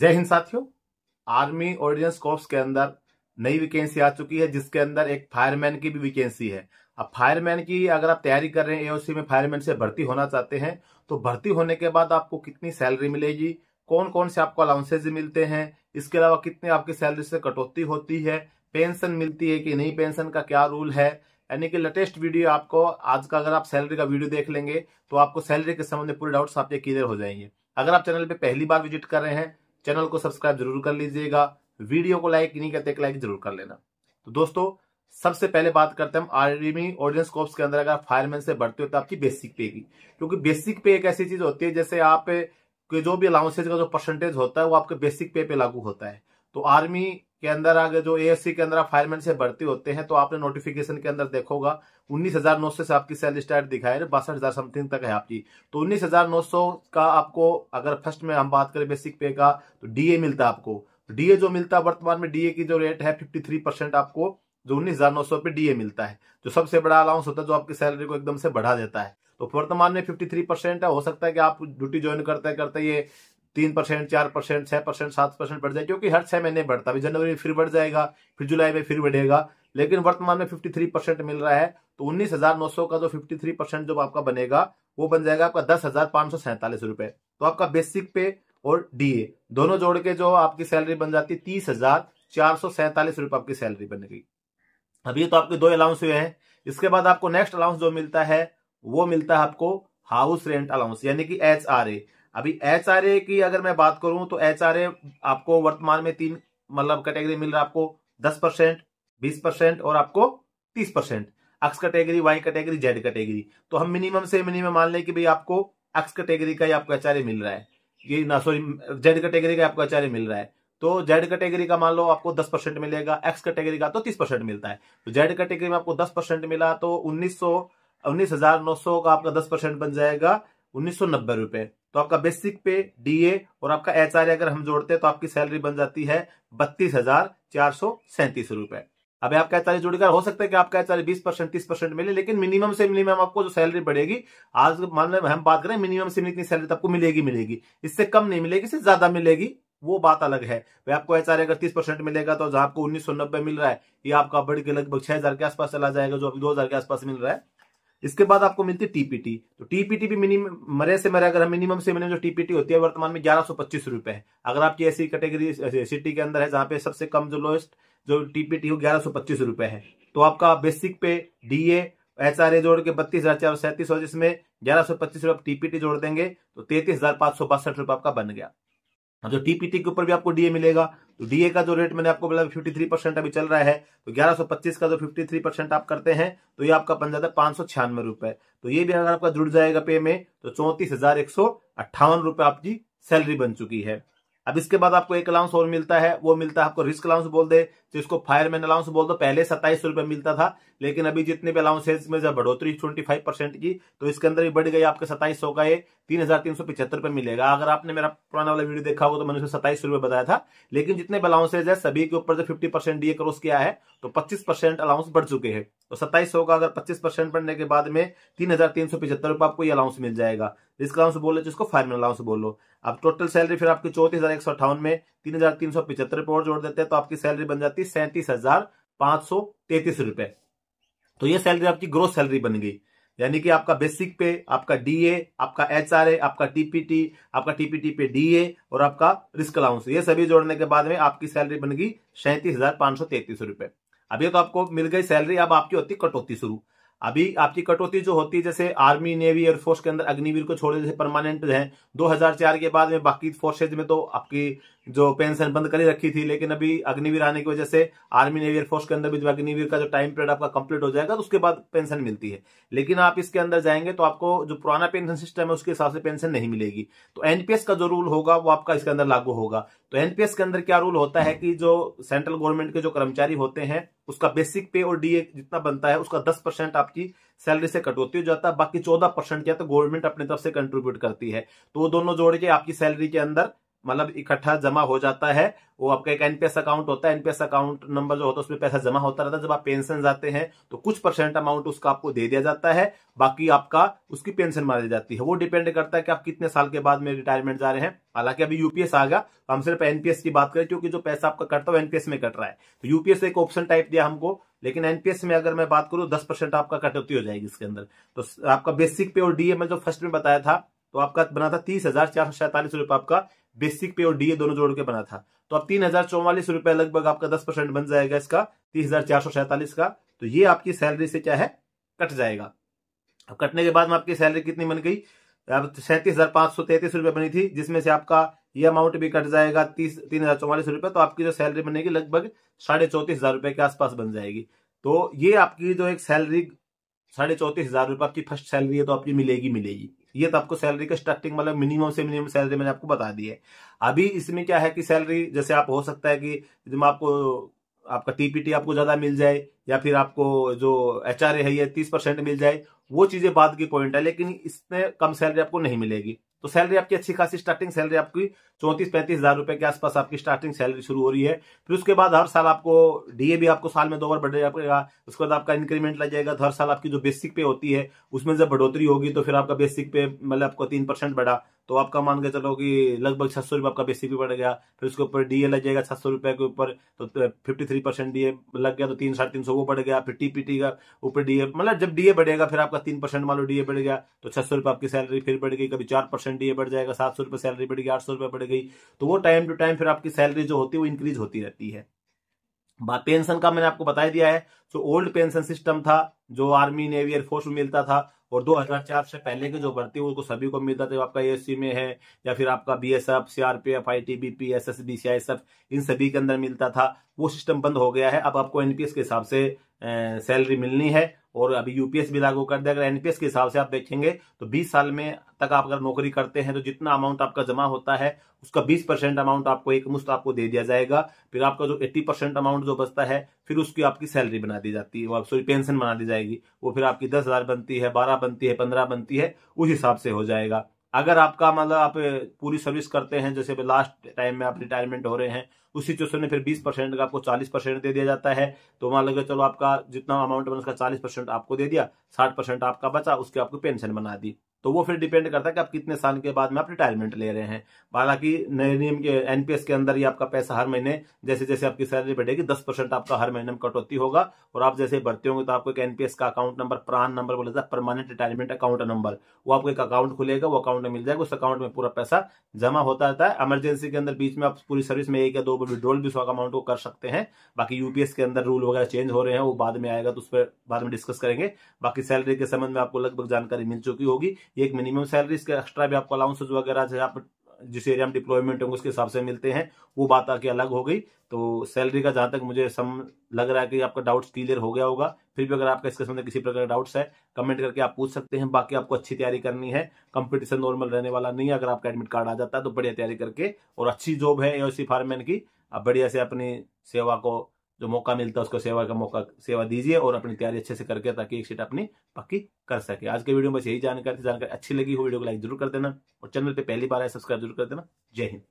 जय हिंद साथियों। Army ordinance corps के अंदर नई वैकेंसी आ चुकी है, जिसके अंदर एक फायरमैन की भी वैकेंसी है। अब फायरमैन की अगर आप तैयारी कर रहे हैं, एओसी में फायरमैन से भर्ती होना चाहते हैं, तो भर्ती होने के बाद आपको कितनी सैलरी मिलेगी, कौन कौन से आपको अलाउंसेज मिलते हैं, इसके अलावा कितनी आपकी सैलरी से कटौती होती है, पेंशन मिलती है कि नहीं, पेंशन का क्या रूल है, यानी कि लेटेस्ट वीडियो आपको आज का अगर आप सैलरी का वीडियो देख लेंगे तो आपको सैलरी के संबंध में पूरे डाउट्स आपके क्लियर हो जाएंगे। अगर आप चैनल पे पहली बार विजिट कर रहे हैं, चैनल को सब्सक्राइब जरूर कर लीजिएगा, वीडियो को लाइक नहीं करते, एक लाइक जरूर कर लेना। तो दोस्तों, सबसे पहले बात करते हैं हम आर्मी ऑर्डिनेंस कॉर्प्स के अंदर अगर फायरमैन से भर्ती होता है आपकी बेसिक पे की। क्योंकि बेसिक पे एक ऐसी चीज होती है, जैसे आप के जो भी अलाउंसेज का जो परसेंटेज होता है वो आपके बेसिक पे लागू होता है। तो आर्मी के अंदर आगे जो एएससी के अंदर आप फायरमैन से भर्ती होते हैं, तो आपने नोटिफिकेशन के अंदर देखा होगा 19,900 से आपकी सैलरी स्टार्ट दिखाई है, 62,000 समथिंग तक है आपकी। तो 19,900 का आपको अगर फर्स्ट में हम बात करें बेसिक पे का, तो डीए मिलता है आपको। डीए जो मिलता है वर्तमान में, डीए की जो रेट है 53% आपको जो 19,900 पे डीए मिलता है, जो सबसे बड़ा अलाउंस होता है, जो आपकी सैलरी को एकदम से बढ़ा देता है। तो वर्तमान में 53% है। हो सकता है कि आप ड्यूटी ज्वाइन करते करते ये 3%, 4%, 6%, 7% बढ़ जाए, क्योंकि हर 6 महीने बढ़ता है। जनवरी में फिर बढ़ जाएगा, फिर जुलाई में फिर बढ़ेगा, लेकिन वर्तमान में 53% मिल रहा है। तो 19,900 का जो 53% जो आपका बनेगा वो बन जाएगा आपका 10,547 रुपए। तो आपका बेसिक पे और डीए दोनों जोड़ के जो आपकी सैलरी बन जाती है 30,447 रुपए आपकी सैलरी बन गई। अब ये तो आपके दो अलाउंस हुए हैं। इसके बाद आपको नेक्स्ट अलाउंस जो मिलता है वो मिलता है आपको हाउस रेंट अलाउंस, यानी कि एचआरए। अभी एचआरए की अगर मैं बात करूं तो एचआरए आपको वर्तमान में तीन मतलब कैटेगरी मिल रहा है आपको 10%, 20% और आपको 30%। X category, y category, z category. तो हम मिनिमम से मिनिमम मान लें कि भाई आपको एक्स कैटेगरी का ही आपको एचआरए मिल रहा है, ये ना सॉरी जेड कैटेगरी का आपको एचआरए मिल रहा है। तो जेड कैटेगरी का मान लो आपको 10% मिलेगा, एक्स कैटेगरी का तो 30% मिलता है। तो जेड कैटेगरी में आपको 10% मिला तो 19,900 का आपका 10% बन जाएगा 1,990 रुपए। तो आपका बेसिक पे, डीए और आपका एचआरए अगर हम जोड़ते हैं तो आपकी सैलरी बन जाती है 32,437 रुपए। अब आपका एचआरए जोड़कर हो सकता है कि आपका एचआरए 20%, 30% मिले, लेकिन मिनिमम से मिनिमम आपको जो सैलरी बढ़ेगी, आज मान लो हम बात करें मिनिमम से इतनी सैलरी तो आपको मिलेगी, इससे कम नहीं मिलेगी, इससे ज्यादा मिलेगी, वो बात अलग है। भाई आपको एचआरए अगर 30% मिलेगा तो जहां आपको 1990 मिल रहा है, ये आपका बढ़ के लगभग 6,000 के आसपास चला जाएगा, जो अभी 2,000 के आसपास मिल रहा है। इसके बाद आपको मिलती है टीपीटी। तो टीपीटी भी मिनिमम मरे से मरे अगर हम मिनिमम से मिनिमम जो टीपीटी होती है वर्तमान में 1,125 रुपए है। अगर आपकी ऐसी कैटेगरी सिटी के अंदर है जहां पे सबसे कम जो लोएस्ट जो टीपीटी हो 1,125 रुपए है, तो आपका बेसिक पे, डीए, एचआरए जोड़ के 32,437 और जिसमें 1,125 रुपए टीपीटी जोड़ देंगे तो 33,562 रुपए आपका बन गया। अब जो टीपीटी के ऊपर भी आपको डीए मिलेगा, तो डीए का जो रेट मैंने आपको बोला 53% अभी चल रहा है, तो 1,125 का जो 53% आप करते हैं तो ये आपका बन जाता है 596 रुपए। तो ये भी अगर आपका जुड़ जाएगा पे में तो 34,158 रुपए आपकी सैलरी बन चुकी है। अब इसके बाद आपको एक अलाउंस और मिलता है, वो मिलता है आपको रिस्क अलाउंस बोल दे, जिसको फायरमैन अलाउंस बोल दो। पहले 27 रुपए मिलता था, लेकिन अभी जितने भी अलाउंसेज में जब बढ़ोतरी 25% की, तो इसके अंदर भी बढ़ गई आपके 2700 का, ये 3,375 रुपए मिलेगा। अगर आपने मेरा पुराना वाला वीडियो देखा होगा तो मैंने उसमें 27 रुपए बताया था, लेकिन जितने भी अलाउंसेज है सभी के ऊपर जो 50% डीए क्रॉस किया है तो 25% अलाउंस बढ़ चुके हैं। तो 2700 का अगर 25% बढ़ने के बाद में 3,375 रुपए आपको ये अलाउंस मिल जाएगा। रिस्क अलाउंस बोल लो, जिसको फायरमैन अलाउंस बोल लो। अब टोटल सैलरी फिर आपकी 34,158 में 3,375 रुपए और जोड़ देते हैं तो आपकी सैलरी बन जाती है 37,533 रुपए। तो ये सैलरी आपकी ग्रोस सैलरी बन गई, यानी कि आपका बेसिक पे, आपका डीए, आपका एचआरए, आपका टीपीटी पे डीए और आपका रिस्क अलाउंस, ये सभी जोड़ने के बाद में आपकी सैलरी बन गई 37,533 रुपए। अब ये तो आपको मिल गई सैलरी। अब आपकी होती कटौती शुरू। अभी आपकी कटौती जो होती है, जैसे आर्मी, नेवी, एयरफोर्स के अंदर अग्निवीर को छोड़े जैसे परमानेंट है 2004 के बाद में, बाकी फोर्सेज में तो आपकी जो पेंशन बंद कर ही रखी थी, लेकिन अभी अग्निवीर आने की वजह से आर्मी, नेवी, एयरफोर्स के अंदर भी जो अग्निवीर का जो टाइम पीरियड आपका कंप्लीट हो जाएगा तो उसके बाद पेंशन मिलती है। लेकिन आप इसके अंदर जाएंगे तो आपको जो पुराना पेंशन सिस्टम है उसके हिसाब से पेंशन नहीं मिलेगी। तो एनपीएस का जो रूल होगा वो आपका इसके अंदर लागू होगा। तो एनपीएस के अंदर क्या रूल होता है कि जो सेंट्रल गवर्नमेंट के जो कर्मचारी होते हैं उसका बेसिक पे और डीए जितना बनता है उसका 10% आपकी सैलरी से कटौती हो जाता है, बाकी 14% क्या तो गवर्नमेंट अपनी तरफ से कंट्रीब्यूट करती है। तो वो दोनों जोड़ के आपकी सैलरी के अंदर मतलब इकट्ठा जमा हो जाता है। वो आपका एक एनपीएस अकाउंट होता है, एनपीएस अकाउंट नंबर जो होता है उसमें पैसा जमा होता रहता है। जब आप पेंशन जाते हैं तो कुछ परसेंट अमाउंट उसका आपको दे दिया जाता है, बाकी आपका उसकी पेंशन मार दी जाती है। वो डिपेंड करता है कि आप कितने साल के बाद में रिटायरमेंट जा रहे हैं। हालांकि अभी यूपीएस आ गया तो हम सिर्फ एनपीएस की बात करें, क्योंकि जो पैसा आपका कटता है एनपीएस में कट रहा है। तो यूपीएस एक ऑप्शन टाइप दिया हमको, लेकिन एनपीएस में अगर मैं बात करूं 10% आपका कटौती हो जाएगी इसके अंदर। तो आपका बेसिक पे और डीए में जो फर्स्ट में बताया था तो आपका बना था 30,447 रुपए आपका बेसिक पे और डीए दोनों जोड़ के बना था। तो अब 3,044 रुपए लगभग आपका 10% बन जाएगा इसका 30,447 का। तो ये आपकी सैलरी से क्या है कट जाएगा। अब कटने के बाद में आपकी सैलरी कितनी बन गई, अब 37,533 रुपए बनी थी, जिसमें से आपका ये अमाउंट भी कट जाएगा 3,044 रुपए। तो आपकी जो सैलरी बनेगी लगभग 34,500 रुपए के आसपास बन जाएगी। तो ये आपकी जो एक सैलरी 34,500 रुपए आपकी फर्स्ट सैलरी है तो आपकी मिलेगी। ये तो आपको सैलरी का स्टार्टिंग मतलब मिनिमम से मिनिमम सैलरी मैंने आपको बता दी है। अभी इसमें क्या है कि सैलरी जैसे आप हो सकता है कि जब आपको आपका टीपीटी आपको ज्यादा मिल जाए, या फिर आपको जो एचआरए है ये 30% मिल जाए, वो चीजें बाद की पॉइंट है, लेकिन इसमें कम सैलरी आपको नहीं मिलेगी। तो सैलरी आपकी अच्छी खासी स्टार्टिंग सैलरी आपकी 34-35 हजार रुपए के आसपास आपकी स्टार्टिंग सैलरी शुरू हो रही है। फिर उसके बाद हर साल आपको डीए भी आपको साल में 2 बार बढ़ जाएगा। उसके बाद आपका इंक्रीमेंट लग जाएगा, तो हर साल आपकी जो बेसिक पे होती है उसमें जब बढ़ोतरी होगी तो फिर आपका बेसिक पे मतलब आपको 3% बढ़ा तो आपका मान के चलो कि लगभग 600 रुपए आपका बेसिक भी बढ़ गया। फिर उसके ऊपर डीए लग जाएगा 600 रुपए के ऊपर, तो 53% डीए लग गया तो 300-350 वो बढ़ गया। फिर टीपीटी का ऊपर डीए, मतलब जब डीए बढ़ेगा फिर आपका 3% मान लो डीए बढ़ गया तो 600 रुपए आपकी सैलरी फिर बढ़ गई। कभी 4% डीए बढ़ जाएगा, 700 रुपए सैलरी बढ़ गई, 800 रुपए बढ़ गई। तो वो टाइम टू टाइम फिर आपकी सैलरी जो होती है वो इंक्रीज होती रहती है। पेंशन का मैंने आपको बता ही दिया है। जो ओल्ड पेंशन सिस्टम था जो आर्मी नेवी एयरफोर्स में मिलता था, और 2004 से पहले की जो भर्ती उनको सभी को मिलता था, आपका एएससी में है या फिर आपका BSF, CRPF, ITBP, SSB, CISF, इन सभी के अंदर मिलता था। वो सिस्टम बंद हो गया है। अब आपको एनपीएस के हिसाब से सैलरी मिलनी है, और अभी यूपीएस भी लागू कर दिया। अगर एनपीएस के हिसाब से आप देखेंगे तो 20 साल में तक आप अगर नौकरी करते हैं तो जितना अमाउंट आपका जमा होता है उसका 20% अमाउंट आपको एक मुश्त आपको दे दिया जाएगा। फिर आपका जो 80% अमाउंट जो बचता है फिर उसकी आपकी सैलरी बना दी जाती है, सॉरी पेंशन बना दी जाएगी। वो फिर आपकी 10,000 बनती है, 12 बनती है, 15 बनती है, उस हिसाब से हो जाएगा। अगर आपका मतलब आप पूरी सर्विस करते हैं, जैसे लास्ट टाइम में आप रिटायरमेंट हो रहे हैं, उस सिचुएशन में फिर 20% का आपको 40% दे दिया जाता है। तो मान लो चलो आपका जितना अमाउंट बना उसका 40% आपको दे दिया, 60% आपका बचा, उसकी आपको पेंशन बना दी। तो वो फिर डिपेंड करता है कि आप कितने साल के बाद में आप रिटायरमेंट ले रहे हैं। हालांकि नए नियम के एनपीएस के अंदर ही आपका पैसा हर महीने जैसे जैसे आपकी सैलरी बढ़ेगी 10% आपका हर महीने में कटौती होगा। और आप जैसे भर्ती होंगे तो आपको एक एनपीएस का अकाउंट नंबर, प्रान नंबर बोला जाता है, परमानेंट रिटायरमेंट अकाउंट नंबर, वो आपको एक अकाउंट खुलेगा, वो अकाउंट में मिल जाएगा। उस अकाउंट में पूरा पैसा जमा होता रहता है। इमरजेंसी के अंदर बीच में आप पूरी सर्विस में 1 या 2 विड्रॉल भी उस अकाउंट को कर सकते हैं। बाकी यूपीएस के अंदर रूल वगैरह चेंज हो रहे हैं, वो बाद में आएगा तो उस पर बाद में डिस्कस करेंगे। बाकी सैलरी के संबंध में आपको लगभग जानकारी मिल चुकी होगी। ये एक मिनिमम सैलरी, इसके एक्स्ट्रा भी आपको अलाउंसेस वगैरह जैसे आप जिस एरिया में डिप्लॉयमेंट होंगे उसके हिसाब से मिलते हैं, वो बात आके अलग हो गई। तो सैलरी का जहां तक मुझे लग रहा है कि आपका डाउट्स क्लियर हो गया होगा। फिर भी अगर आपका इसके संबंध में किसी प्रकार का डाउट्स है कमेंट करके आप पूछ सकते हैं। बाकी आपको अच्छी तैयारी करनी है, कंपटीशन नॉर्मल रहने वाला नहीं है। अगर आपका एडमिट कार्ड आ जाता है तो बढ़िया तैयारी करके, और अच्छी जॉब है एओसी फायरमैन की, आप बढ़िया से अपनी सेवा को जो मौका मिलता है उसको सेवा दीजिए और अपनी तैयारी अच्छे से करके, ताकि एक सीट अपनी पक्की कर सके। आज के वीडियो में बस यही जानकारी थी। जानकारी अच्छी लगी हो वीडियो को लाइक जरूर कर देना, और चैनल पे पहली बार है सब्सक्राइब जरूर कर देना। जय हिंद।